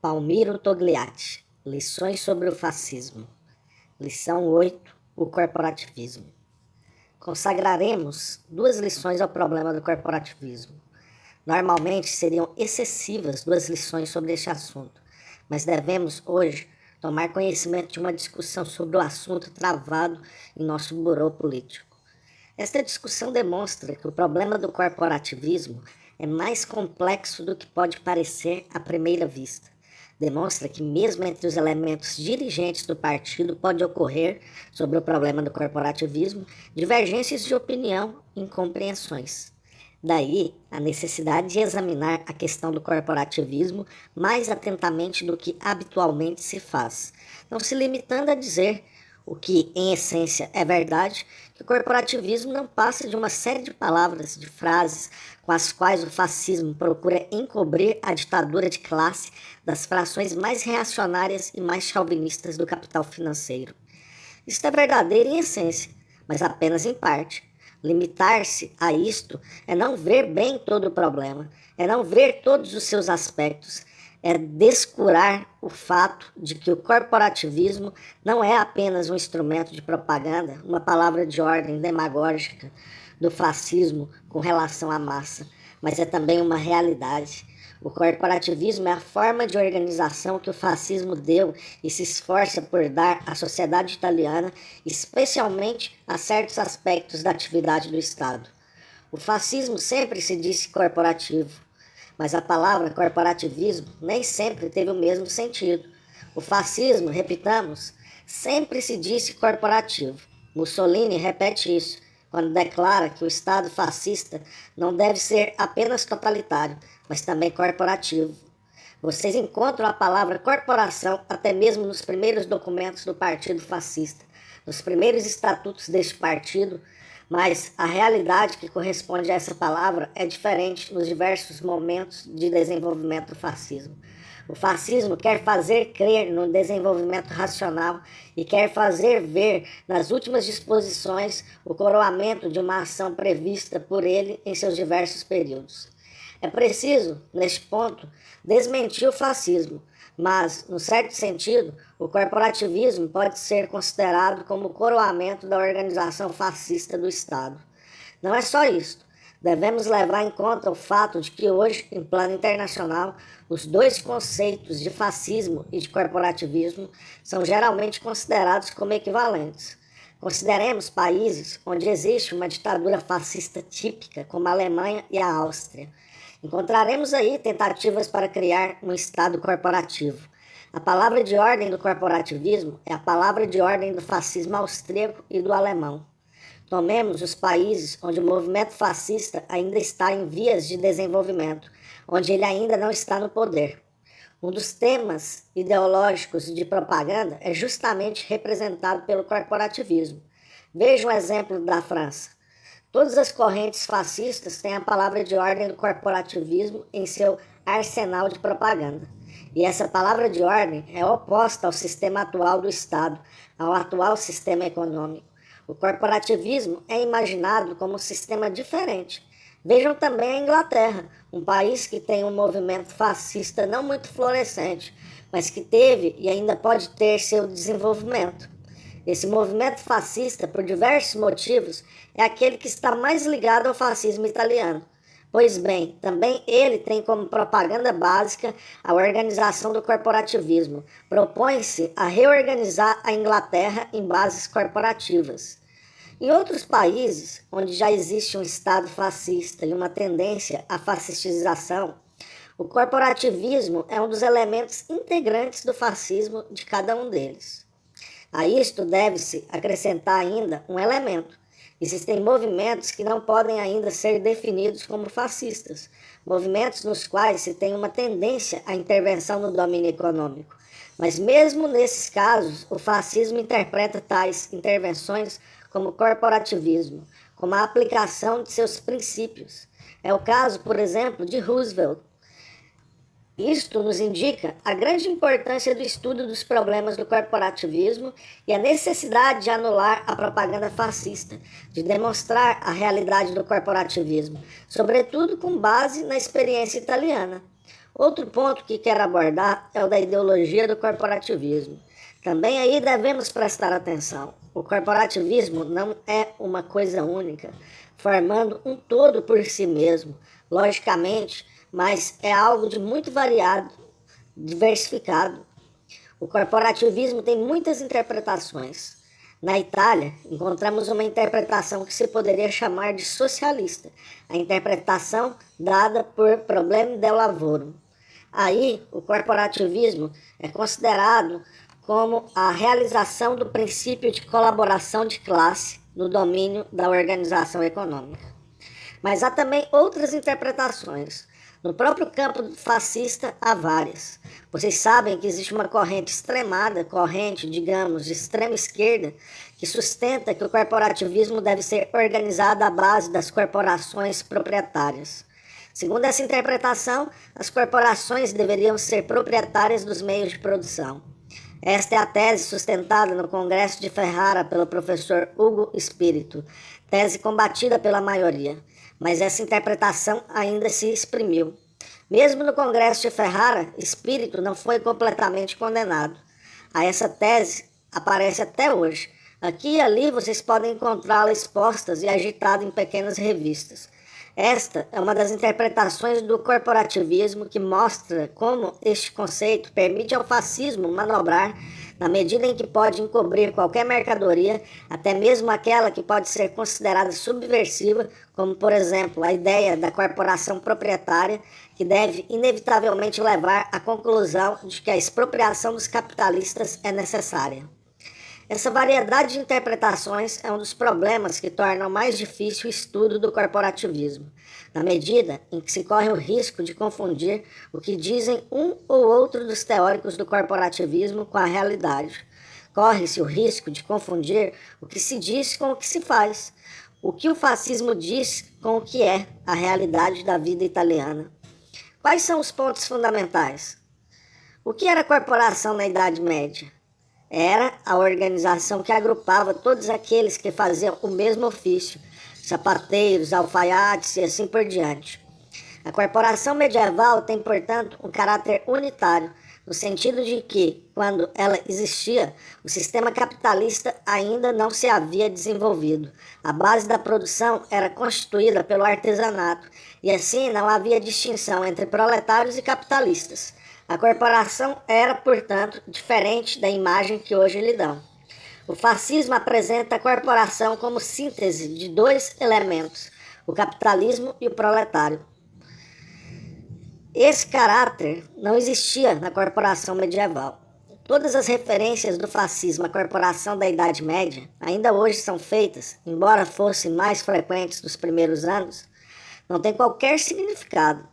Palmiro Togliatti, Lições sobre o Fascismo. Lição 8, o corporativismo. Consagraremos 2 lições ao problema do corporativismo. Normalmente seriam excessivas 2 lições sobre este assunto, mas devemos hoje tomar conhecimento de uma discussão sobre o assunto travado em nosso burô político. Esta discussão demonstra que o problema do corporativismo é mais complexo do que pode parecer à primeira vista. Demonstra que mesmo entre os elementos dirigentes do partido pode ocorrer, sobre o problema do corporativismo, divergências de opinião e incompreensões. Daí a necessidade de examinar a questão do corporativismo mais atentamente do que habitualmente se faz, não se limitando a dizer o que, em essência, é verdade, que o corporativismo não passa de uma série de palavras, de frases, com as quais o fascismo procura encobrir a ditadura de classe das frações mais reacionárias e mais chauvinistas do capital financeiro. Isto é verdadeiro em essência, mas apenas em parte. Limitar-se a isto é não ver bem todo o problema, é não ver todos os seus aspectos, é descurar o fato de que o corporativismo não é apenas um instrumento de propaganda, uma palavra de ordem demagógica do fascismo com relação à massa, mas é também uma realidade. O corporativismo é a forma de organização que o fascismo deu e se esforça por dar à sociedade italiana, especialmente a certos aspectos da atividade do Estado. O fascismo sempre se disse corporativo, mas a palavra corporativismo nem sempre teve o mesmo sentido. O fascismo, repitamos, sempre se disse corporativo. Mussolini repete isso quando declara que o Estado fascista não deve ser apenas totalitário, mas também corporativo. Vocês encontram a palavra corporação até mesmo nos primeiros documentos do Partido Fascista, nos primeiros estatutos deste partido, mas a realidade que corresponde a essa palavra é diferente nos diversos momentos de desenvolvimento do fascismo. O fascismo quer fazer crer no desenvolvimento racional e quer fazer ver nas últimas disposições o coroamento de uma ação prevista por ele em seus diversos períodos. É preciso, neste ponto, desmentir o fascismo, mas, no certo sentido, o corporativismo pode ser considerado como o coroamento da organização fascista do Estado. Não é só isso. Devemos levar em conta o fato de que hoje, em plano internacional, os 2 conceitos de fascismo e de corporativismo são geralmente considerados como equivalentes. Consideremos países onde existe uma ditadura fascista típica, como a Alemanha e a Áustria. Encontraremos aí tentativas para criar um Estado corporativo. A palavra de ordem do corporativismo é a palavra de ordem do fascismo austríaco e do alemão. Tomemos os países onde o movimento fascista ainda está em vias de desenvolvimento, onde ele ainda não está no poder. Um dos temas ideológicos de propaganda é justamente representado pelo corporativismo. Veja o exemplo da França. Todas as correntes fascistas têm a palavra de ordem do corporativismo em seu arsenal de propaganda. E essa palavra de ordem é oposta ao sistema atual do Estado, ao atual sistema econômico. O corporativismo é imaginado como um sistema diferente. Vejam também a Inglaterra, um país que tem um movimento fascista não muito florescente, mas que teve e ainda pode ter seu desenvolvimento. Esse movimento fascista, por diversos motivos, é aquele que está mais ligado ao fascismo italiano. Pois bem, também ele tem como propaganda básica a organização do corporativismo. Propõe-se a reorganizar a Inglaterra em bases corporativas. Em outros países, onde já existe um Estado fascista e uma tendência à fascistização, o corporativismo é um dos elementos integrantes do fascismo de cada um deles. A isto deve-se acrescentar ainda um elemento. Existem movimentos que não podem ainda ser definidos como fascistas, movimentos nos quais se tem uma tendência à intervenção no domínio econômico. Mas mesmo nesses casos, o fascismo interpreta tais intervenções como corporativismo, como a aplicação de seus princípios. É o caso, por exemplo, de Roosevelt. Isto nos indica a grande importância do estudo dos problemas do corporativismo e a necessidade de anular a propaganda fascista, de demonstrar a realidade do corporativismo, sobretudo com base na experiência italiana. Outro ponto que quero abordar é o da ideologia do corporativismo. Também aí devemos prestar atenção. O corporativismo não é uma coisa única, formando um todo por si mesmo, logicamente, mas é algo de muito variado, diversificado. O corporativismo tem muitas interpretações. Na Itália, encontramos uma interpretação que se poderia chamar de socialista, a interpretação dada por Problema del Lavoro. Aí, o corporativismo é considerado como a realização do princípio de colaboração de classe no domínio da organização econômica. Mas há também outras interpretações. No próprio campo fascista há várias. Vocês sabem que existe uma corrente extremada, digamos, de extrema esquerda, que sustenta que o corporativismo deve ser organizado à base das corporações proprietárias. Segundo essa interpretação, as corporações deveriam ser proprietárias dos meios de produção. Esta é a tese sustentada no Congresso de Ferrara pelo professor Ugo Espírito, tese combatida pela maioria, mas essa interpretação ainda se exprimiu. Mesmo no Congresso de Ferrara, Espírito não foi completamente condenado. A essa tese aparece até hoje. Aqui e ali vocês podem encontrá-la exposta e agitada em pequenas revistas. Esta é uma das interpretações do corporativismo que mostra como este conceito permite ao fascismo manobrar na medida em que pode encobrir qualquer mercadoria, até mesmo aquela que pode ser considerada subversiva, como, por exemplo, a ideia da corporação proprietária, que deve inevitavelmente levar à conclusão de que a expropriação dos capitalistas é necessária. Essa variedade de interpretações é um dos problemas que tornam mais difícil o estudo do corporativismo, na medida em que se corre o risco de confundir o que dizem um ou outro dos teóricos do corporativismo com a realidade. Corre-se o risco de confundir o que se diz com o que se faz, o que o fascismo diz com o que é a realidade da vida italiana. Quais são os pontos fundamentais? O que era a corporação na Idade Média? Era a organização que agrupava todos aqueles que faziam o mesmo ofício, sapateiros, alfaiates e assim por diante. A corporação medieval tem, portanto, um caráter unitário, no sentido de que, quando ela existia, o sistema capitalista ainda não se havia desenvolvido. A base da produção era constituída pelo artesanato, e assim não havia distinção entre proletários e capitalistas. A corporação era, portanto, diferente da imagem que hoje lhe dão. O fascismo apresenta a corporação como síntese de dois elementos, o capitalismo e o proletário. Esse caráter não existia na corporação medieval. Todas as referências do fascismo à corporação da Idade Média ainda hoje são feitas, embora fossem mais frequentes nos primeiros anos, não tem qualquer significado.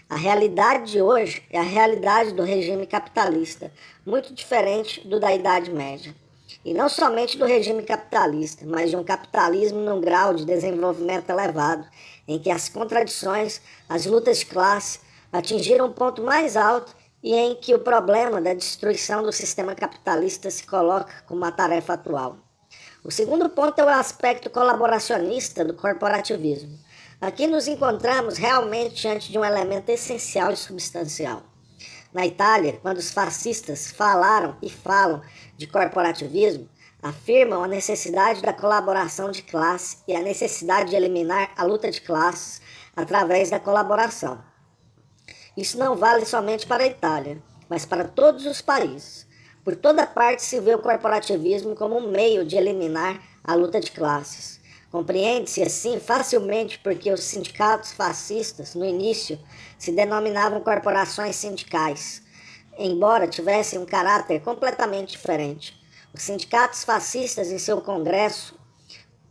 A realidade de hoje é a realidade do regime capitalista, muito diferente do da Idade Média. E não somente do regime capitalista, mas de um capitalismo num grau de desenvolvimento elevado, em que as contradições, as lutas de classe atingiram um ponto mais alto e em que o problema da destruição do sistema capitalista se coloca como uma tarefa atual. O segundo ponto é o aspecto colaboracionista do corporativismo. Aqui nos encontramos realmente diante de um elemento essencial e substancial. Na Itália, quando os fascistas falaram e falam de corporativismo, afirmam a necessidade da colaboração de classe e a necessidade de eliminar a luta de classes através da colaboração. Isso não vale somente para a Itália, mas para todos os países. Por toda parte se vê o corporativismo como um meio de eliminar a luta de classes. Compreende-se assim facilmente porque os sindicatos fascistas, no início, se denominavam corporações sindicais, embora tivessem um caráter completamente diferente. Os sindicatos fascistas, em seu congresso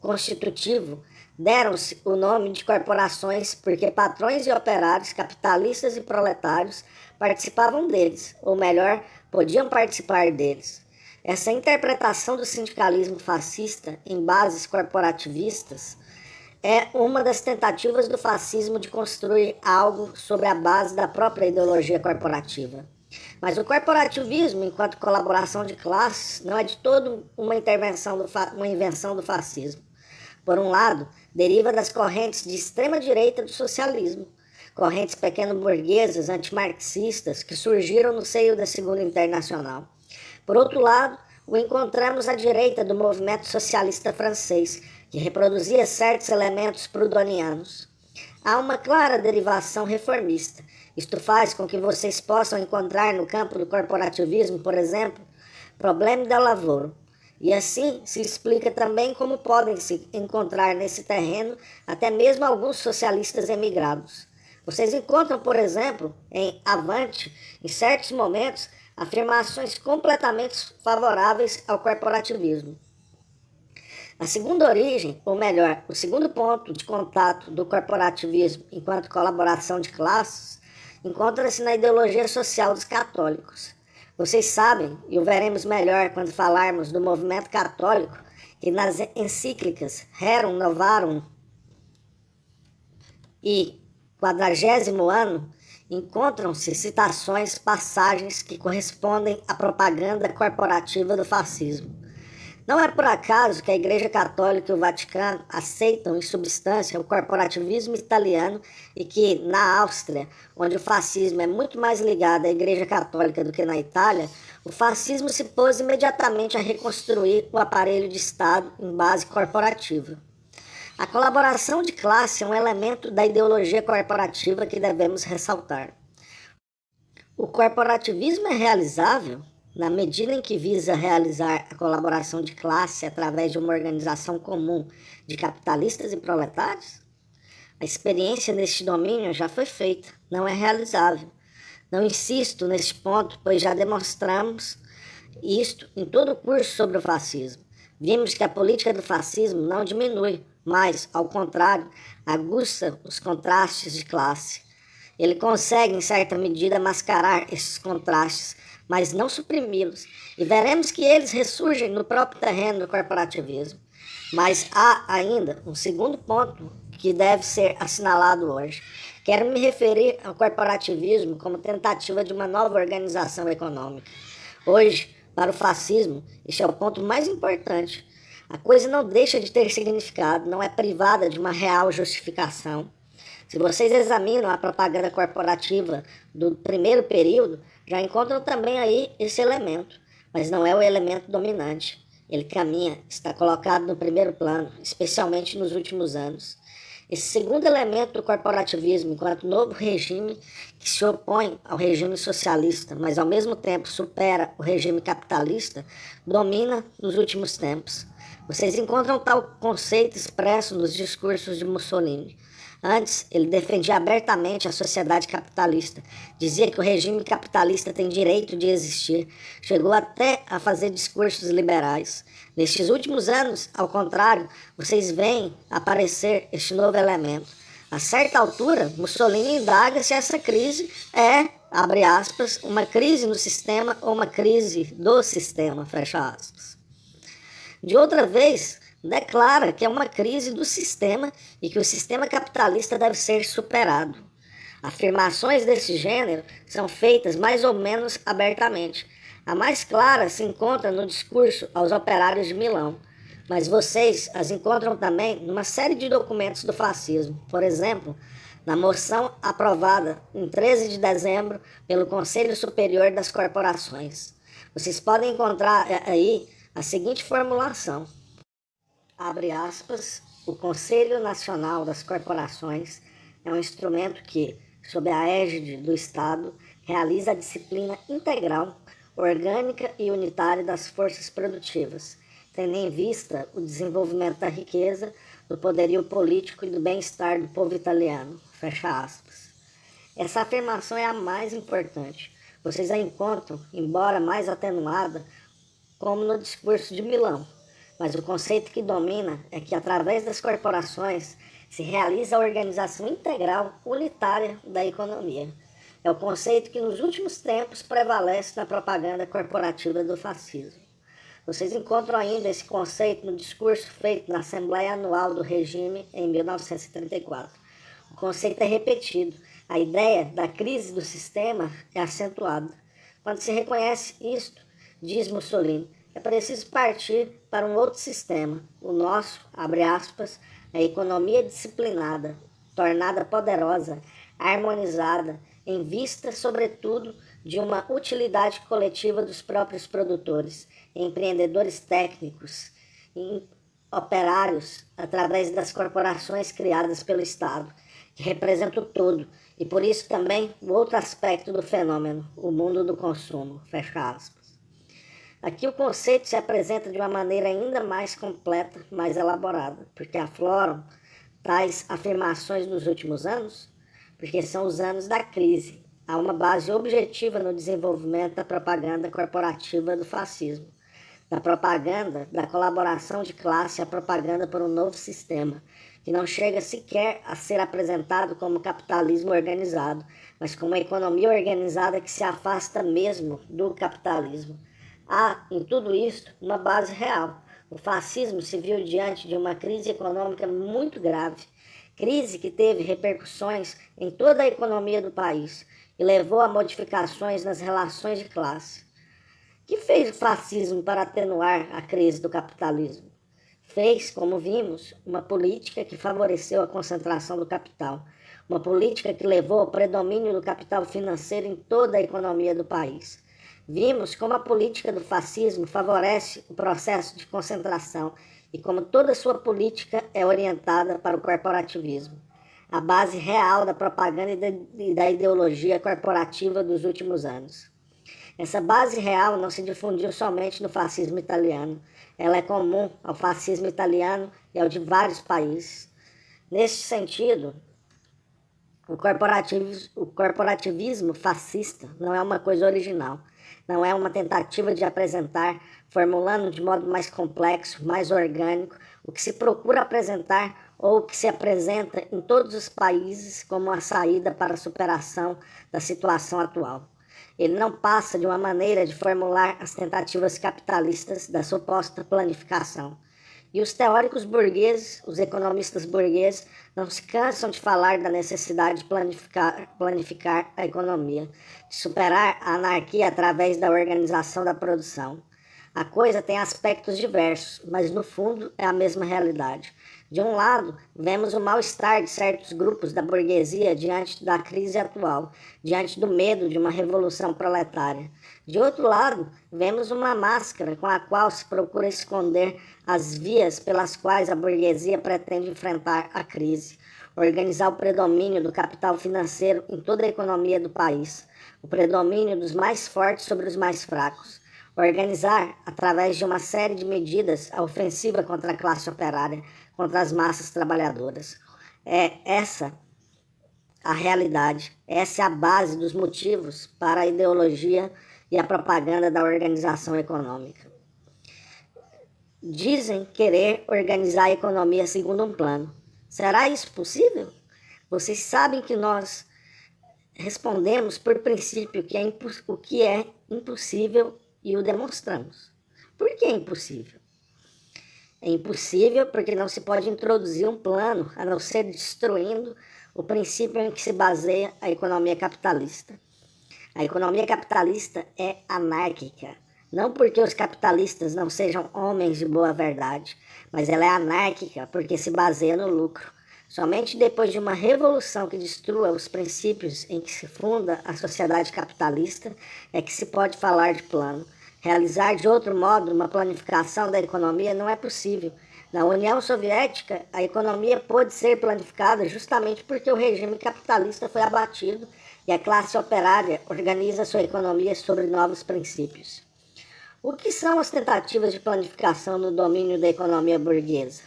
constitutivo, deram-se o nome de corporações porque patrões e operários, capitalistas e proletários participavam deles, ou melhor, podiam participar deles. Essa interpretação do sindicalismo fascista em bases corporativistas é uma das tentativas do fascismo de construir algo sobre a base da própria ideologia corporativa. Mas o corporativismo, enquanto colaboração de classes, não é de todo uma invenção do fascismo. Por um lado, deriva das correntes de extrema-direita do socialismo. correntes pequeno-burguesas antimarxistas que surgiram no seio da Segunda Internacional. Por outro lado, o encontramos à direita do movimento socialista francês, que reproduzia certos elementos proudhonianos. Há uma clara derivação reformista. Isto faz com que vocês possam encontrar no campo do corporativismo, por exemplo, problema da lavoura. E assim se explica também como podem se encontrar nesse terreno até mesmo alguns socialistas emigrados. Vocês encontram, por exemplo, em Avante, em certos momentos, afirmações completamente favoráveis ao corporativismo. A segunda origem, ou melhor, o segundo ponto de contato do corporativismo enquanto colaboração de classes, encontra-se na ideologia social dos católicos. Vocês sabem, e o veremos melhor quando falarmos do movimento católico, que nas encíclicas Rerum Novarum e 40º ano encontram-se citações, passagens que correspondem à propaganda corporativa do fascismo. Não é por acaso que a Igreja Católica e o Vaticano aceitam em substância o corporativismo italiano e que, na Áustria, onde o fascismo é muito mais ligado à Igreja Católica do que na Itália, o fascismo se pôs imediatamente a reconstruir o aparelho de Estado em base corporativa. A colaboração de classe é um elemento da ideologia corporativa que devemos ressaltar. O corporativismo é realizável na medida em que visa realizar a colaboração de classe através de uma organização comum de capitalistas e proletários? A experiência neste domínio já foi feita, não é realizável. Não insisto neste ponto, pois já demonstramos isto em todo o curso sobre o fascismo. Vimos que a política do fascismo não diminui, mas, ao contrário, aguça os contrastes de classe. Ele consegue, em certa medida, mascarar esses contrastes, mas não suprimi-los, e veremos que eles ressurgem no próprio terreno do corporativismo. Mas há ainda um segundo ponto que deve ser assinalado hoje. Quero me referir ao corporativismo como tentativa de uma nova organização econômica. Hoje, para o fascismo, este é o ponto mais importante. A coisa não deixa de ter significado, não é privada de uma real justificação. Se vocês examinam a propaganda corporativa do primeiro período, já encontram também aí esse elemento, mas não é o elemento dominante. Ele caminha, está colocado no primeiro plano, especialmente nos últimos anos. Esse segundo elemento do corporativismo, enquanto novo regime que se opõe ao regime socialista, mas ao mesmo tempo supera o regime capitalista, domina nos últimos tempos. Vocês encontram tal conceito expresso nos discursos de Mussolini. Antes, ele defendia abertamente a sociedade capitalista. Dizia que o regime capitalista tem direito de existir. Chegou até a fazer discursos liberais. Nestes últimos anos, ao contrário, vocês veem aparecer este novo elemento. A certa altura, Mussolini indaga se essa crise é, abre aspas, uma crise no sistema ou uma crise do sistema, fecha aspas. De outra vez, declara que é uma crise do sistema e que o sistema capitalista deve ser superado. Afirmações desse gênero são feitas mais ou menos abertamente. A mais clara se encontra no discurso aos operários de Milão, mas vocês as encontram também numa série de documentos do fascismo. Por exemplo, na moção aprovada em 13 de dezembro pelo Conselho Superior das Corporações. Vocês podem encontrar aí a seguinte formulação. Abre aspas, o Conselho Nacional das Corporações é um instrumento que, sob a égide do Estado, realiza a disciplina integral, orgânica e unitária das forças produtivas, tendo em vista o desenvolvimento da riqueza, do poderio político e do bem-estar do povo italiano. Fecha aspas. Essa afirmação é a mais importante. Vocês a encontram, embora mais atenuada, como no discurso de Milão. Mas o conceito que domina é que, através das corporações, se realiza a organização integral, unitária da economia. É o conceito que, nos últimos tempos, prevalece na propaganda corporativa do fascismo. Vocês encontram ainda esse conceito no discurso feito na Assembleia Anual do Regime em 1934. O conceito é repetido. A ideia da crise do sistema é acentuada. Quando se reconhece isto, diz Mussolini, é preciso partir para um outro sistema, o nosso, abre aspas, a economia disciplinada, tornada poderosa, harmonizada, em vista, sobretudo, de uma utilidade coletiva dos próprios produtores, empreendedores técnicos, operários, através das corporações criadas pelo Estado, que representa o todo, e por isso também o outro aspecto do fenômeno, o mundo do consumo, fecha aspas. Aqui o conceito se apresenta de uma maneira ainda mais completa, mais elaborada, porque afloram tais afirmações dos últimos anos, porque são os anos da crise. Há uma base objetiva no desenvolvimento da propaganda corporativa do fascismo, da propaganda, da colaboração de classe à propaganda por um novo sistema, que não chega sequer a ser apresentado como capitalismo organizado, mas como uma economia organizada que se afasta mesmo do capitalismo. Há, em tudo isso, uma base real. O fascismo se viu diante de uma crise econômica muito grave, crise que teve repercussões em toda a economia do país e levou a modificações nas relações de classe. O que fez o fascismo para atenuar a crise do capitalismo? Fez, como vimos, uma política que favoreceu a concentração do capital, uma política que levou ao predomínio do capital financeiro em toda a economia do país. Vimos como a política do fascismo favorece o processo de concentração e como toda sua política é orientada para o corporativismo, a base real da propaganda e da ideologia corporativa dos últimos anos. Essa base real não se difundiu somente no fascismo italiano, ela é comum ao fascismo italiano e ao de vários países. Neste sentido, o corporativismo fascista não é uma coisa original, não é uma tentativa de apresentar, formulando de modo mais complexo, mais orgânico, o que se procura apresentar ou o que se apresenta em todos os países como a saída para a superação da situação atual. Ele não passa de uma maneira de formular as tentativas capitalistas da suposta planificação. E os teóricos burgueses, os economistas burgueses, não se cansam de falar da necessidade de planificar a economia, de superar a anarquia através da organização da produção. A coisa tem aspectos diversos, mas no fundo é a mesma realidade. De um lado, vemos o mal-estar de certos grupos da burguesia diante da crise atual, diante do medo de uma revolução proletária. De outro lado, vemos uma máscara com a qual se procura esconder as vias pelas quais a burguesia pretende enfrentar a crise, organizar o predomínio do capital financeiro em toda a economia do país, o predomínio dos mais fortes sobre os mais fracos, organizar, através de uma série de medidas, a ofensiva contra a classe operária, contra as massas trabalhadoras. É essa a realidade, essa é a base dos motivos para a ideologia e a propaganda da organização econômica. Dizem querer organizar a economia segundo um plano. Será isso possível? Vocês sabem que nós respondemos por princípio o que é impossível e o demonstramos. Por que é impossível? É impossível porque não se pode introduzir um plano a não ser destruindo o princípio em que se baseia a economia capitalista. A economia capitalista é anárquica, não porque os capitalistas não sejam homens de boa verdade, mas ela é anárquica porque se baseia no lucro. Somente depois de uma revolução que destrua os princípios em que se funda a sociedade capitalista é que se pode falar de plano. Realizar de outro modo uma planificação da economia não é possível. Na União Soviética, a economia pôde ser planificada justamente porque o regime capitalista foi abatido e a classe operária organiza sua economia sobre novos princípios. O que são as tentativas de planificação no domínio da economia burguesa?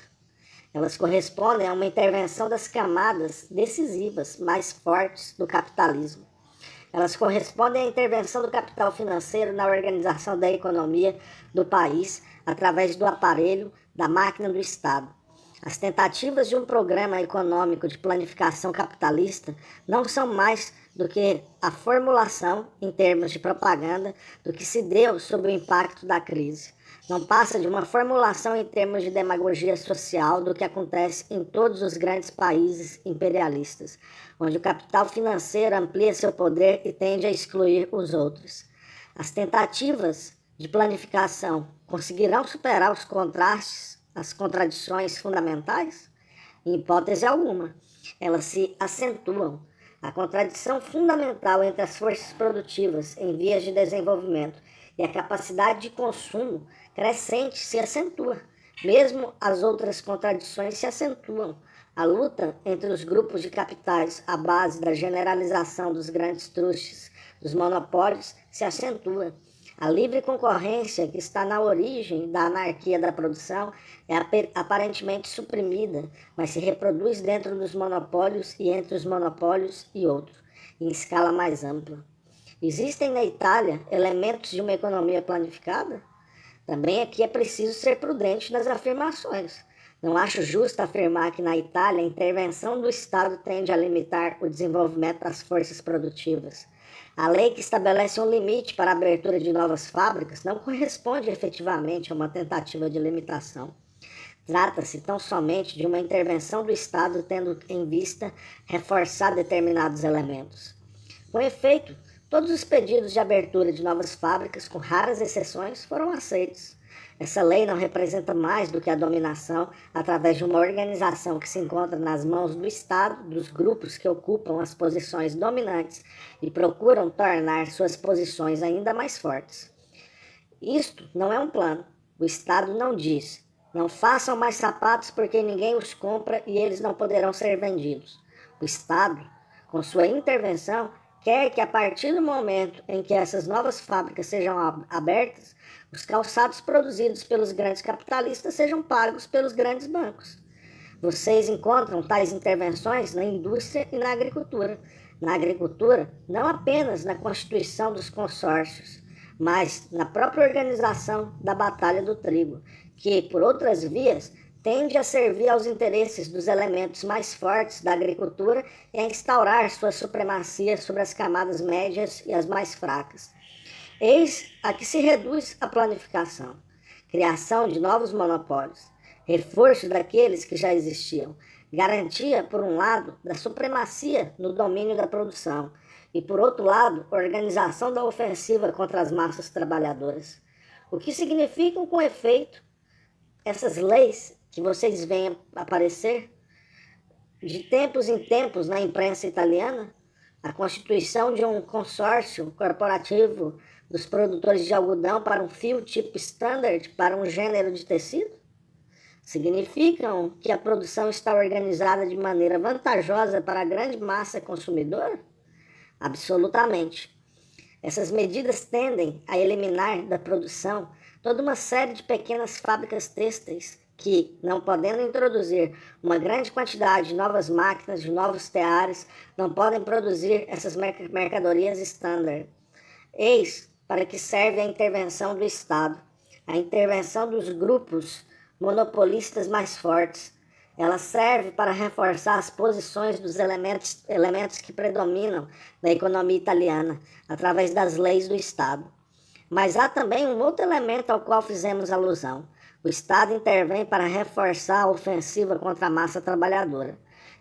Elas correspondem a uma intervenção das camadas decisivas mais fortes do capitalismo. Elas correspondem à intervenção do capital financeiro na organização da economia do país através do aparelho da máquina do Estado. As tentativas de um programa econômico de planificação capitalista não são mais do que a formulação, em termos de propaganda, do que se deu sob o impacto da crise. Não passa de uma formulação em termos de demagogia social do que acontece em todos os grandes países imperialistas, onde o capital financeiro amplia seu poder e tende a excluir os outros. As tentativas de planificação conseguirão superar os contrastes, as contradições fundamentais? Em hipótese alguma, elas se acentuam. A contradição fundamental entre as forças produtivas em vias de desenvolvimento e a capacidade de consumo crescente se acentua. Mesmo as outras contradições se acentuam. A luta entre os grupos de capitais à base da generalização dos grandes trustes, dos monopólios, se acentua. A livre concorrência que está na origem da anarquia da produção é aparentemente suprimida, mas se reproduz dentro dos monopólios e entre os monopólios e outros, em escala mais ampla. Existem na Itália elementos de uma economia planificada? Também aqui é preciso ser prudente nas afirmações. Não acho justo afirmar que na Itália a intervenção do Estado tende a limitar o desenvolvimento das forças produtivas. A lei que estabelece um limite para a abertura de novas fábricas não corresponde efetivamente a uma tentativa de limitação. Trata-se tão somente de uma intervenção do Estado tendo em vista reforçar determinados elementos. Com efeito, todos os pedidos de abertura de novas fábricas, com raras exceções, foram aceitos. Essa lei não representa mais do que a dominação através de uma organização que se encontra nas mãos do Estado, dos grupos que ocupam as posições dominantes e procuram tornar suas posições ainda mais fortes. Isto não é um plano. O Estado não diz: não façam mais sapatos porque ninguém os compra e eles não poderão ser vendidos. O Estado, com sua intervenção, quer que a partir do momento em que essas novas fábricas sejam abertas, os calçados produzidos pelos grandes capitalistas sejam pagos pelos grandes bancos. Vocês encontram tais intervenções na indústria e na agricultura. Na agricultura, não apenas na constituição dos consórcios, mas na própria organização da batalha do trigo, que, por outras vias, tende a servir aos interesses dos elementos mais fortes da agricultura e a instaurar sua supremacia sobre as camadas médias e as mais fracas. Eis a que se reduz a planificação: criação de novos monopólios, reforço daqueles que já existiam, garantia, por um lado, da supremacia no domínio da produção e, por outro lado, organização da ofensiva contra as massas trabalhadoras. O que significam, com efeito, essas leis que vocês veem aparecer de tempos em tempos na imprensa italiana? A constituição de um consórcio corporativo dos produtores de algodão para um fio tipo standard para um gênero de tecido? Significam que a produção está organizada de maneira vantajosa para a grande massa consumidora? Absolutamente. Essas medidas tendem a eliminar da produção toda uma série de pequenas fábricas têxteis que, não podendo introduzir uma grande quantidade de novas máquinas, de novos teares, não podem produzir essas mercadorias standard. Eis para que serve a intervenção do Estado, a intervenção dos grupos monopolistas mais fortes. Ela serve para reforçar as posições dos elementos que predominam na economia italiana, através das leis do Estado. Mas há também um outro elemento ao qual fizemos alusão. O Estado intervém para reforçar a ofensiva contra a massa trabalhadora.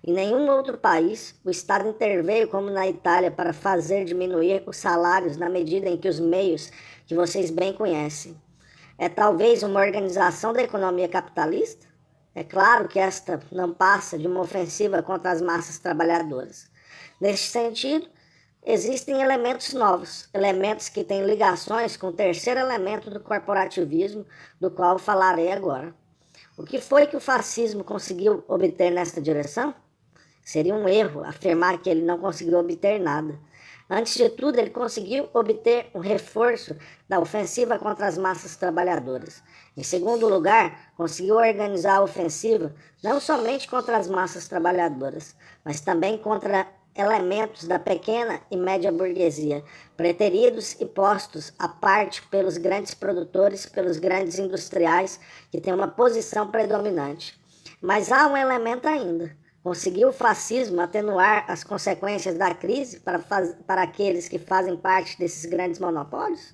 Em nenhum outro país, o Estado interveio como na Itália para fazer diminuir os salários na medida em que os meios que vocês bem conhecem. É talvez uma organização da economia capitalista? É claro que esta não passa de uma ofensiva contra as massas trabalhadoras. Neste sentido, existem elementos novos, elementos que têm ligações com o terceiro elemento do corporativismo, do qual falarei agora. O que foi que o fascismo conseguiu obter nesta direção? Seria um erro afirmar que ele não conseguiu obter nada. Antes de tudo, ele conseguiu obter um reforço da ofensiva contra as massas trabalhadoras. Em segundo lugar, conseguiu organizar a ofensiva não somente contra as massas trabalhadoras, mas também contra elementos da pequena e média burguesia, preteridos e postos à parte pelos grandes produtores, pelos grandes industriais, que têm uma posição predominante. Mas há um elemento ainda. Conseguiu o fascismo atenuar as consequências da crise para aqueles que fazem parte desses grandes monopólios?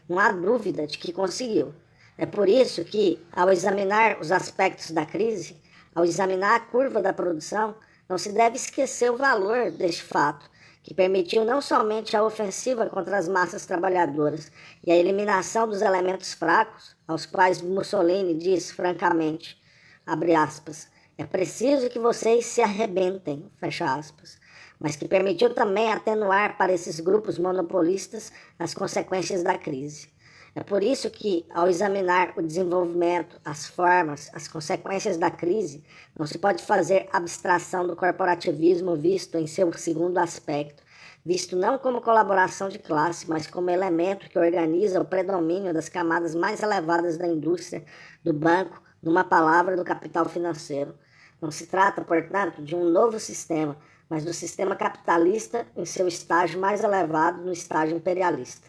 Não há dúvida de que conseguiu. É por isso que, ao examinar os aspectos da crise, ao examinar a curva da produção, não se deve esquecer o valor deste fato, que permitiu não somente a ofensiva contra as massas trabalhadoras e a eliminação dos elementos fracos, aos quais Mussolini diz francamente, abre aspas, é preciso que vocês se arrebentem, fecha aspas, mas que permitiu também atenuar para esses grupos monopolistas as consequências da crise. É por isso que, ao examinar o desenvolvimento, as formas, as consequências da crise, não se pode fazer abstração do corporativismo visto em seu segundo aspecto, visto não como colaboração de classe, mas como elemento que organiza o predomínio das camadas mais elevadas da indústria, do banco, numa palavra, do capital financeiro. Não se trata, portanto, de um novo sistema, mas do sistema capitalista em seu estágio mais elevado, no estágio imperialista.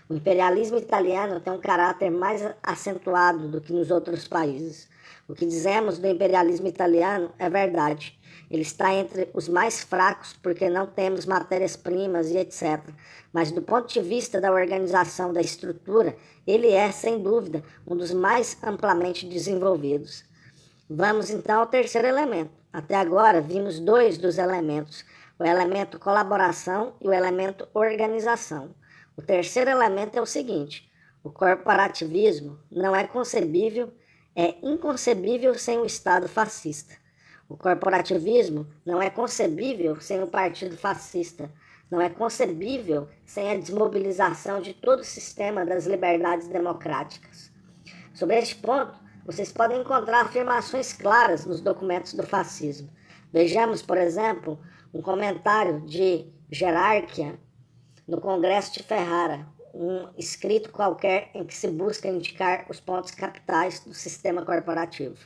O imperialismo italiano tem um caráter mais acentuado do que nos outros países. O que dizemos do imperialismo italiano é verdade. Ele está entre os mais fracos porque não temos matérias-primas e etc. Mas do ponto de vista da organização da estrutura, ele é, sem dúvida, um dos mais amplamente desenvolvidos. Vamos então ao terceiro elemento. Até agora vimos dois dos elementos, o elemento colaboração e o elemento organização. O terceiro elemento é o seguinte: o corporativismo não é concebível, é inconcebível sem o Estado fascista. O corporativismo não é concebível sem o Partido Fascista. Não é concebível sem a desmobilização de todo o sistema das liberdades democráticas. Sobre este ponto, vocês podem encontrar afirmações claras nos documentos do fascismo. Vejamos, por exemplo, um comentário de Gerarchia no Congresso de Ferrara, um escrito qualquer em que se busca indicar os pontos capitais do sistema corporativo.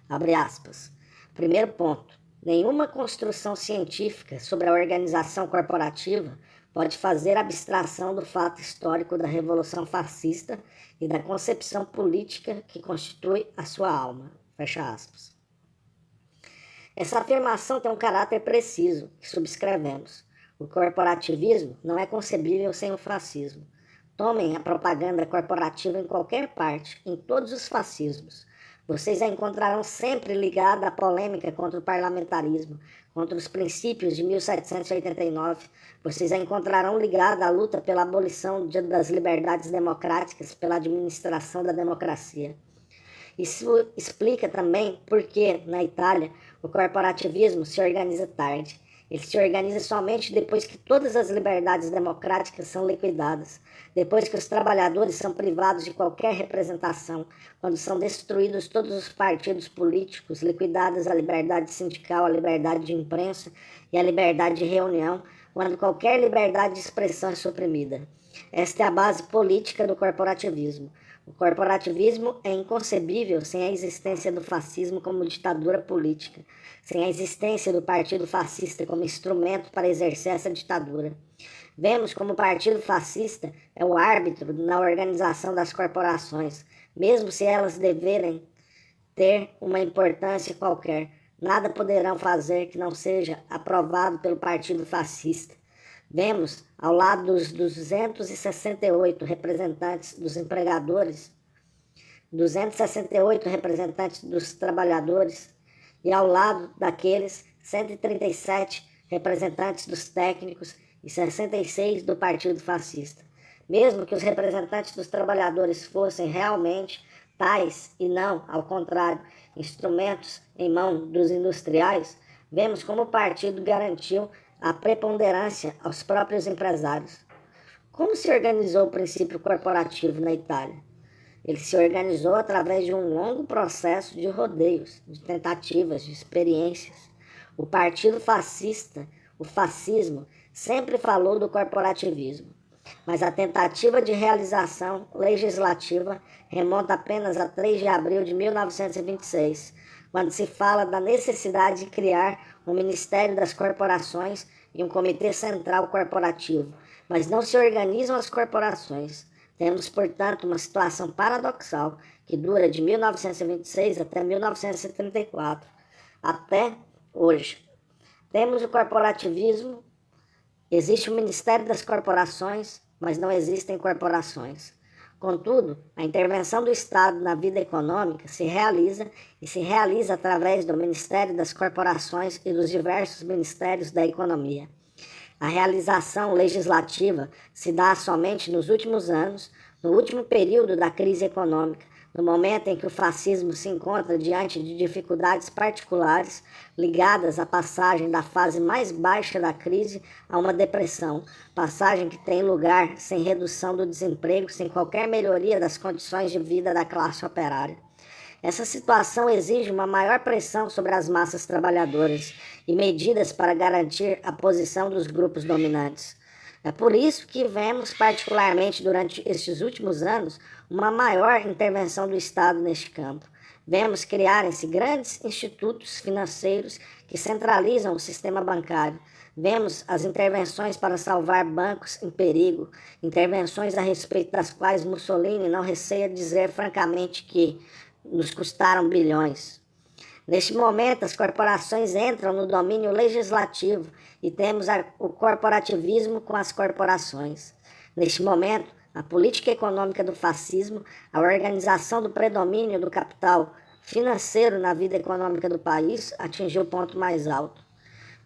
Abre aspas. Primeiro ponto. Nenhuma construção científica sobre a organização corporativa pode fazer abstração do fato histórico da Revolução Fascista e da concepção política que constitui a sua alma. Fecha aspas. Essa afirmação tem um caráter preciso, que subscrevemos. O corporativismo não é concebível sem o fascismo. Tomem a propaganda corporativa em qualquer parte, em todos os fascismos. Vocês a encontrarão sempre ligada à polêmica contra o parlamentarismo, contra os princípios de 1789. Vocês a encontrarão ligada à luta pela abolição das liberdades democráticas, pela administração da democracia. Isso explica também por que, na Itália, o corporativismo se organiza tarde. Ele se organiza somente depois que todas as liberdades democráticas são liquidadas, depois que os trabalhadores são privados de qualquer representação, quando são destruídos todos os partidos políticos, liquidadas a liberdade sindical, a liberdade de imprensa e a liberdade de reunião, quando qualquer liberdade de expressão é suprimida. Esta é a base política do corporativismo. O corporativismo é inconcebível sem a existência do fascismo como ditadura política, sem a existência do Partido Fascista como instrumento para exercer essa ditadura. Vemos como o Partido Fascista é o árbitro na organização das corporações, mesmo se elas deverem ter uma importância qualquer. Nada poderão fazer que não seja aprovado pelo Partido Fascista. Vemos, ao lado dos 268 representantes dos empregadores, 268 representantes dos trabalhadores e ao lado daqueles 137 representantes dos técnicos e 66 do Partido Fascista. Mesmo que os representantes dos trabalhadores fossem realmente tais e não, ao contrário, instrumentos em mão dos industriais, vemos como o partido garantiu a preponderância aos próprios empresários. Como se organizou o princípio corporativo na Itália? Ele se organizou através de um longo processo de rodeios, de tentativas, de experiências. O Partido Fascista, o fascismo, sempre falou do corporativismo, mas a tentativa de realização legislativa remonta apenas a 3 de abril de 1926, quando se fala da necessidade de criar um Ministério das Corporações e um Comitê Central Corporativo, mas não se organizam as corporações. Temos, portanto, uma situação paradoxal que dura de 1926 até 1934, até hoje. Temos o corporativismo, existe o Ministério das Corporações, mas não existem corporações. Contudo, a intervenção do Estado na vida econômica se realiza através do Ministério das Corporações e dos diversos ministérios da economia. A realização legislativa se dá somente nos últimos anos, no último período da crise econômica, no momento em que o fascismo se encontra diante de dificuldades particulares ligadas à passagem da fase mais baixa da crise a uma depressão, passagem que tem lugar sem redução do desemprego, sem qualquer melhoria das condições de vida da classe operária. Essa situação exige uma maior pressão sobre as massas trabalhadoras e medidas para garantir a posição dos grupos dominantes. É por isso que vemos, particularmente durante estes últimos anos, uma maior intervenção do Estado neste campo. Vemos criarem-se grandes institutos financeiros que centralizam o sistema bancário. Vemos as intervenções para salvar bancos em perigo, intervenções a respeito das quais Mussolini não receia dizer francamente que nos custaram bilhões. Neste momento, as corporações entram no domínio legislativo e temos o corporativismo com as corporações. Neste momento, a política econômica do fascismo, a organização do predomínio do capital financeiro na vida econômica do país atingiu o ponto mais alto.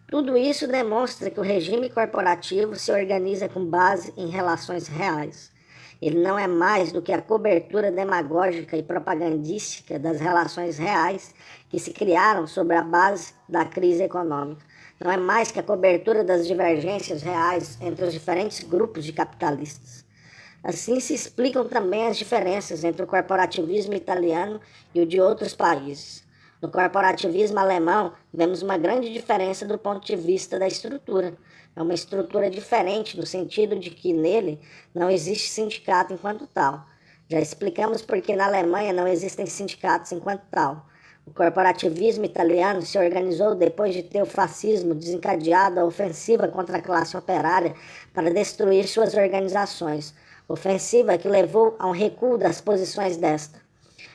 Tudo isso demonstra que o regime corporativo se organiza com base em relações reais. Ele não é mais do que a cobertura demagógica e propagandística das relações reais que se criaram sobre a base da crise econômica. Não é mais que a cobertura das divergências reais entre os diferentes grupos de capitalistas. Assim se explicam também as diferenças entre o corporativismo italiano e o de outros países. No corporativismo alemão, vemos uma grande diferença do ponto de vista da estrutura. É uma estrutura diferente no sentido de que nele não existe sindicato enquanto tal. Já explicamos por que na Alemanha não existem sindicatos enquanto tal. O corporativismo italiano se organizou depois de ter o fascismo desencadeado a ofensiva contra a classe operária para destruir suas organizações, ofensiva que levou a um recuo das posições desta.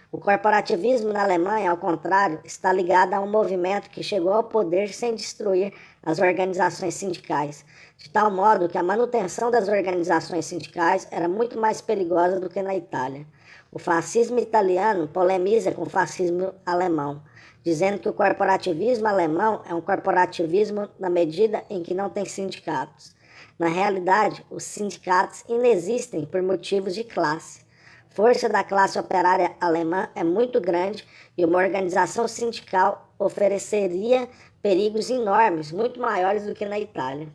O corporativismo na Alemanha, ao contrário, está ligado a um movimento que chegou ao poder sem destruir as organizações sindicais, de tal modo que a manutenção das organizações sindicais era muito mais perigosa do que na Itália. O fascismo italiano polemiza com o fascismo alemão, dizendo que o corporativismo alemão é um corporativismo na medida em que não tem sindicatos. Na realidade, os sindicatos inexistem por motivos de classe. A força da classe operária alemã é muito grande e uma organização sindical ofereceria perigos enormes, muito maiores do que na Itália.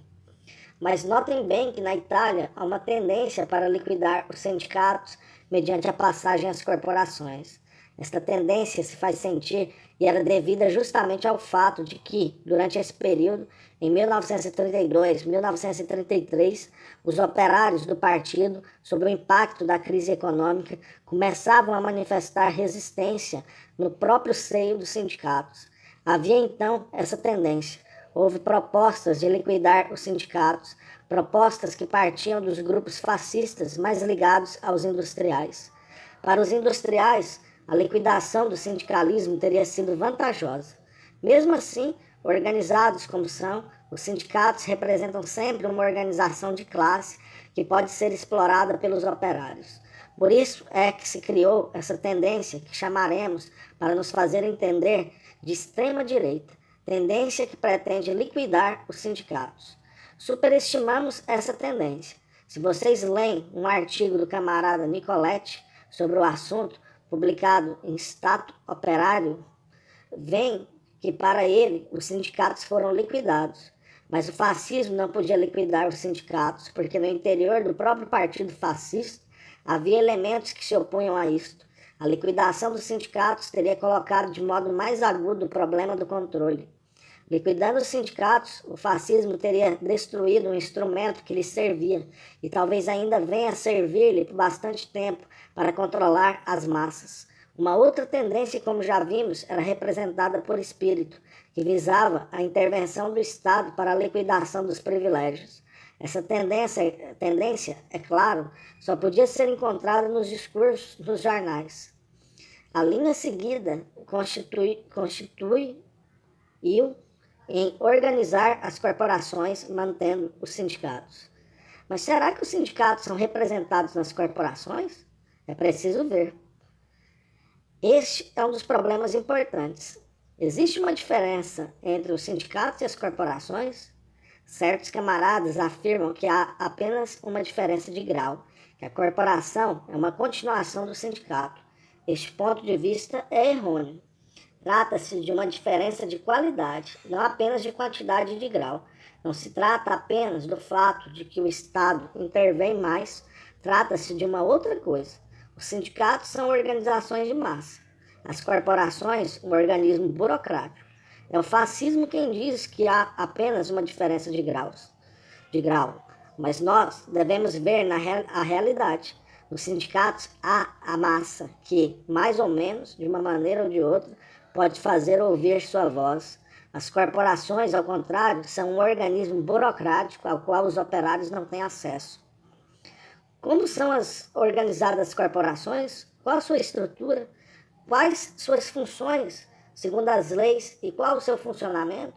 Mas notem bem que na Itália há uma tendência para liquidar os sindicatos mediante a passagem às corporações. Esta tendência se faz sentir e era devida justamente ao fato de que, durante esse período, em 1932, 1933, os operários do partido, sob o impacto da crise econômica, começavam a manifestar resistência no próprio seio dos sindicatos. Havia então essa tendência. Houve propostas de liquidar os sindicatos, propostas que partiam dos grupos fascistas mais ligados aos industriais. Para os industriais, a liquidação do sindicalismo teria sido vantajosa. Mesmo assim, organizados como são, os sindicatos representam sempre uma organização de classe que pode ser explorada pelos operários. Por isso é que se criou essa tendência que chamaremos, para nos fazer entender, de extrema-direita, tendência que pretende liquidar os sindicatos. Superestimamos essa tendência. Se vocês leem um artigo do camarada Nicoletti sobre o assunto, publicado em Stato Operário, veem que para ele os sindicatos foram liquidados. Mas o fascismo não podia liquidar os sindicatos, porque no interior do próprio partido fascista havia elementos que se opunham a isto. A liquidação dos sindicatos teria colocado de modo mais agudo o problema do controle. Liquidando os sindicatos, o fascismo teria destruído um instrumento que lhe servia e talvez ainda venha a servir-lhe por bastante tempo para controlar as massas. Uma outra tendência, como já vimos, era representada por espírito, que visava a intervenção do Estado para a liquidação dos privilégios. Essa tendência, é claro, só podia ser encontrada nos discursos dos jornais. A linha seguida constitui em organizar as corporações, mantendo os sindicatos. Mas será que os sindicatos são representados nas corporações? É preciso ver. Este é um dos problemas importantes. Existe uma diferença entre os sindicatos e as corporações? Certos camaradas afirmam que há apenas uma diferença de grau, que a corporação é uma continuação do sindicato. Este ponto de vista é errôneo. Trata-se de uma diferença de qualidade, não apenas de quantidade de grau. Não se trata apenas do fato de que o Estado intervém mais, trata-se de uma outra coisa. Os sindicatos são organizações de massa. As corporações, um organismo burocrático. É o fascismo quem diz que há apenas uma diferença de grau. Mas nós devemos ver a realidade. Nos sindicatos há a massa que, mais ou menos, de uma maneira ou de outra, pode fazer ouvir sua voz. As corporações, ao contrário, são um organismo burocrático ao qual os operários não têm acesso. Como são organizadas as corporações? Qual a sua estrutura? Quais suas funções, segundo as leis, e qual o seu funcionamento?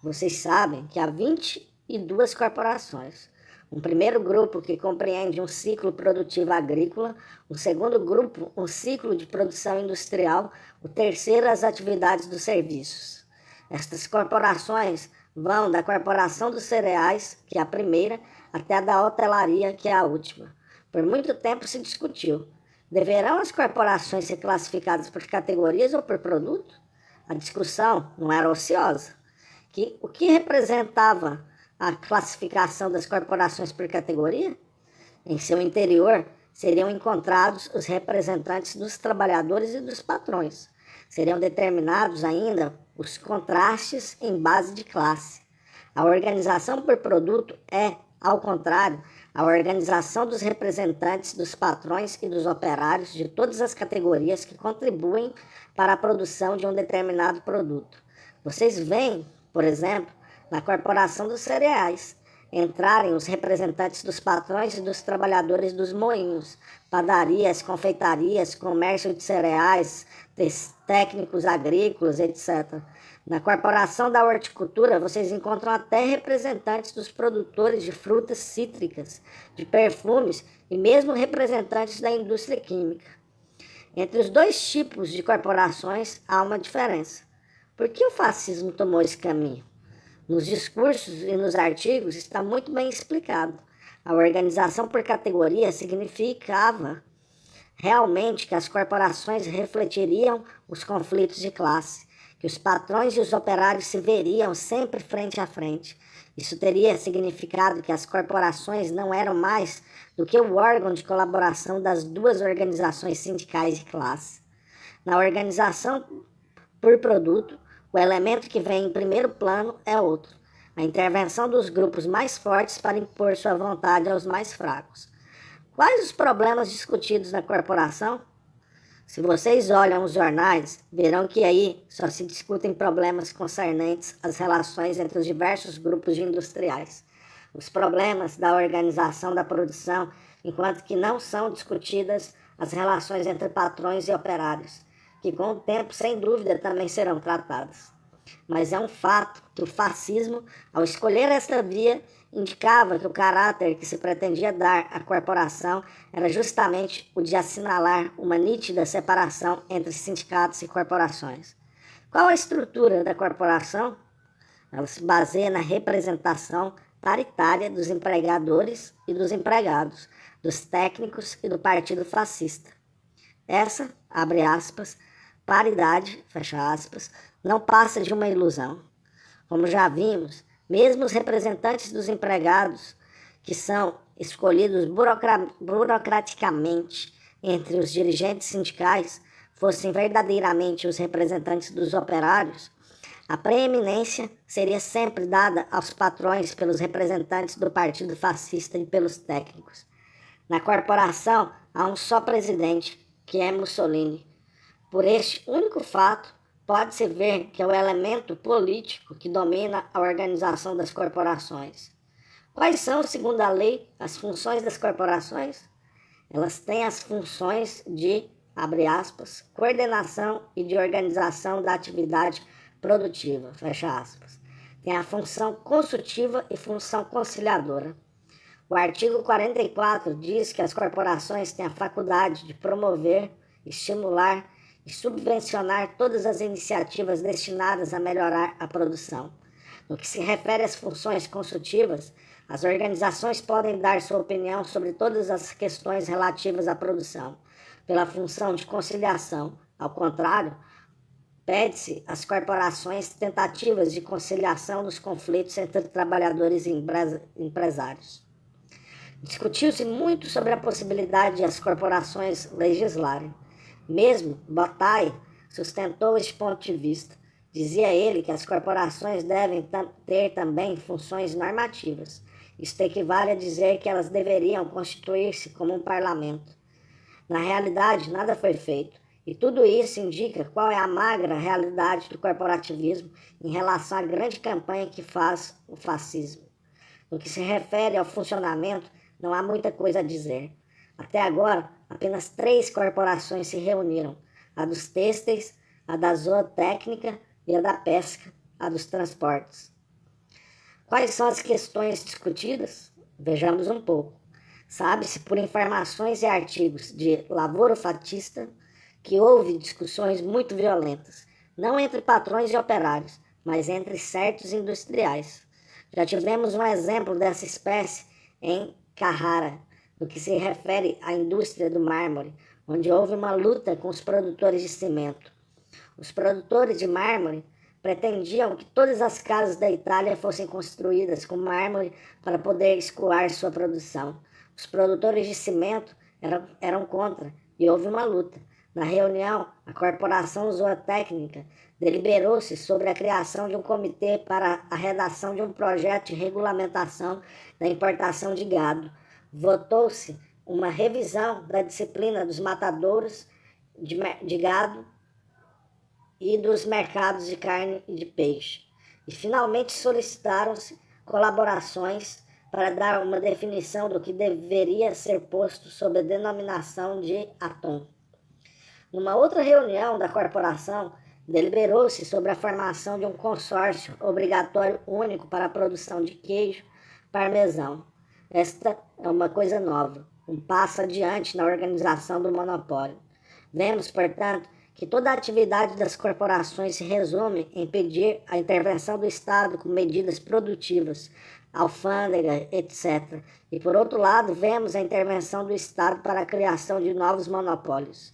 Vocês sabem que há 22 corporações. Um primeiro grupo que compreende um ciclo produtivo agrícola, o segundo grupo, um ciclo de produção industrial, o terceiro, as atividades dos serviços. Estas corporações vão da corporação dos cereais, que é a primeira, até a da hotelaria, que é a última. Por muito tempo se discutiu: deverão as corporações ser classificadas por categorias ou por produto? A discussão não era ociosa. O que representava a classificação das corporações por categoria? Em seu interior seriam encontrados os representantes dos trabalhadores e dos patrões. Seriam determinados ainda os contrastes em base de classe. A organização por produto é, ao contrário, a organização dos representantes dos patrões e dos operários de todas as categorias que contribuem para a produção de um determinado produto. Vocês veem, por exemplo, na corporação dos cereais, entrarem os representantes dos patrões e dos trabalhadores dos moinhos, padarias, confeitarias, comércio de cereais, técnicos agrícolas, etc. Na corporação da horticultura, vocês encontram até representantes dos produtores de frutas cítricas, de perfumes e mesmo representantes da indústria química. Entre os dois tipos de corporações há uma diferença. Por que o fascismo tomou esse caminho? Nos discursos e nos artigos está muito bem explicado. A organização por categoria significava realmente que as corporações refletiriam os conflitos de classe, que os patrões e os operários se veriam sempre frente a frente. Isso teria significado que as corporações não eram mais do que o órgão de colaboração das duas organizações sindicais de classe. Na organização por produto, o elemento que vem em primeiro plano é outro: a intervenção dos grupos mais fortes para impor sua vontade aos mais fracos. Quais os problemas discutidos na corporação? Se vocês olham os jornais, verão que aí só se discutem problemas concernentes às relações entre os diversos grupos de industriais. Os problemas da organização da produção, enquanto que não são discutidas as relações entre patrões e operários, que com o tempo, sem dúvida, também serão tratadas. Mas é um fato que o fascismo, ao escolher esta via, indicava que o caráter que se pretendia dar à corporação era justamente o de assinalar uma nítida separação entre sindicatos e corporações. Qual a estrutura da corporação? Ela se baseia na representação paritária dos empregadores e dos empregados, dos técnicos e do partido fascista. Essa, abre aspas, paridade, fecha aspas, não passa de uma ilusão. Como já vimos, mesmo os representantes dos empregados, que são escolhidos burocraticamente entre os dirigentes sindicais, fossem verdadeiramente os representantes dos operários, a preeminência seria sempre dada aos patrões pelos representantes do partido fascista e pelos técnicos. Na corporação há um só presidente, que é Mussolini. Por este único fato, pode-se ver que é o elemento político que domina a organização das corporações. Quais são, segundo a lei, as funções das corporações? Elas têm as funções de, abre aspas, coordenação e de organização da atividade produtiva, fecha aspas. Tem a função consultiva e função conciliadora. O artigo 44 diz que as corporações têm a faculdade de promover, estimular e subvencionar todas as iniciativas destinadas a melhorar a produção. No que se refere às funções consultivas, as organizações podem dar sua opinião sobre todas as questões relativas à produção. pela função de conciliação. Ao contrário, pede-se às corporações tentativas de conciliação dos conflitos entre trabalhadores e empresários. Discutiu-se muito sobre a possibilidade de as corporações legislarem. Mesmo Bataille sustentou este ponto de vista. Dizia ele que as corporações devem ter também funções normativas. Isto equivale a dizer que elas deveriam constituir-se como um parlamento. Na realidade, nada foi feito, e tudo isso indica qual é a magra realidade do corporativismo em relação à grande campanha que faz o fascismo. No que se refere ao funcionamento, não há muita coisa a dizer. Até agora, apenas 3 corporações se reuniram: a dos têxteis, a da zootécnica e a da pesca, a dos transportes. Quais são as questões discutidas? Vejamos um pouco. Sabe-se por informações e artigos de Lavoro Fatista que houve discussões muito violentas, não entre patrões e operários, mas entre certos industriais. Já tivemos um exemplo dessa espécie em Carrara, no que se refere à indústria do mármore, onde houve uma luta com os produtores de cimento. Os produtores de mármore pretendiam que todas as casas da Itália fossem construídas com mármore para poder escoar sua produção. Os produtores de cimento eram contra e houve uma luta. Na reunião, a Corporação Zootécnica deliberou-se sobre a criação de um comitê para a redação de um projeto de regulamentação da importação de gado. Votou-se uma revisão da disciplina dos matadouros de gado e dos mercados de carne e de peixe. E finalmente solicitaram-se colaborações para dar uma definição do que deveria ser posto sob a denominação de atum. Numa outra reunião da corporação, deliberou-se sobre a formação de um consórcio obrigatório único para a produção de queijo parmesão. Esta é uma coisa nova, um passo adiante na organização do monopólio. Vemos, portanto, que toda a atividade das corporações se resume em pedir a intervenção do Estado com medidas produtivas, alfândega, etc. E, por outro lado, vemos a intervenção do Estado para a criação de novos monopólios.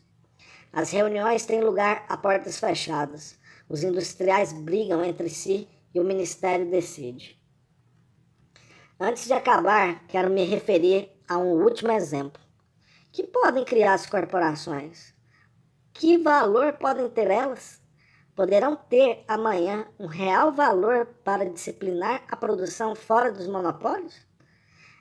As reuniões têm lugar a portas fechadas. Os industriais brigam entre si e o Ministério decide. Antes de acabar, quero me referir a um último exemplo. Que podem criar as corporações? Que valor podem ter elas? Poderão ter amanhã um real valor para disciplinar a produção fora dos monopólios?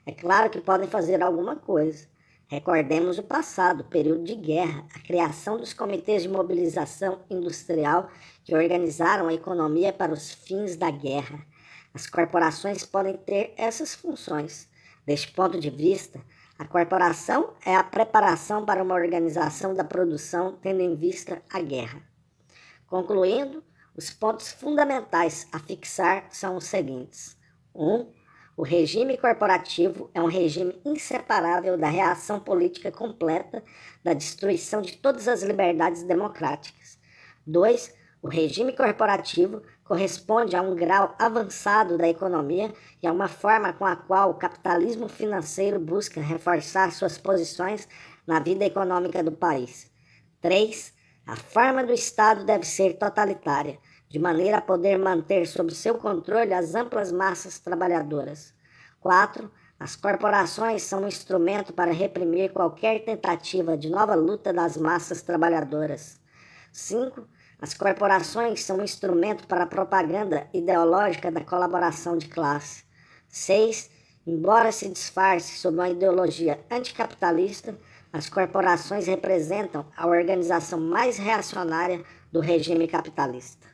É claro que podem fazer alguma coisa. Recordemos o passado, o período de guerra, a criação dos comitês de mobilização industrial que organizaram a economia para os fins da guerra. As corporações podem ter essas funções. Deste ponto de vista, a corporação é a preparação para uma organização da produção tendo em vista a guerra. Concluindo, os pontos fundamentais a fixar são os seguintes. 1. O regime corporativo é um regime inseparável da reação política completa, da destruição de todas as liberdades democráticas. 2. O regime corporativo corresponde a um grau avançado da economia e a uma forma com a qual o capitalismo financeiro busca reforçar suas posições na vida econômica do país. 3. A forma do Estado deve ser totalitária, de maneira a poder manter sob seu controle as amplas massas trabalhadoras. 4. As corporações são um instrumento para reprimir qualquer tentativa de nova luta das massas trabalhadoras. 5. As corporações são um instrumento para a propaganda ideológica da colaboração de classe. 6. Embora se disfarce sob uma ideologia anticapitalista, as corporações representam a organização mais reacionária do regime capitalista.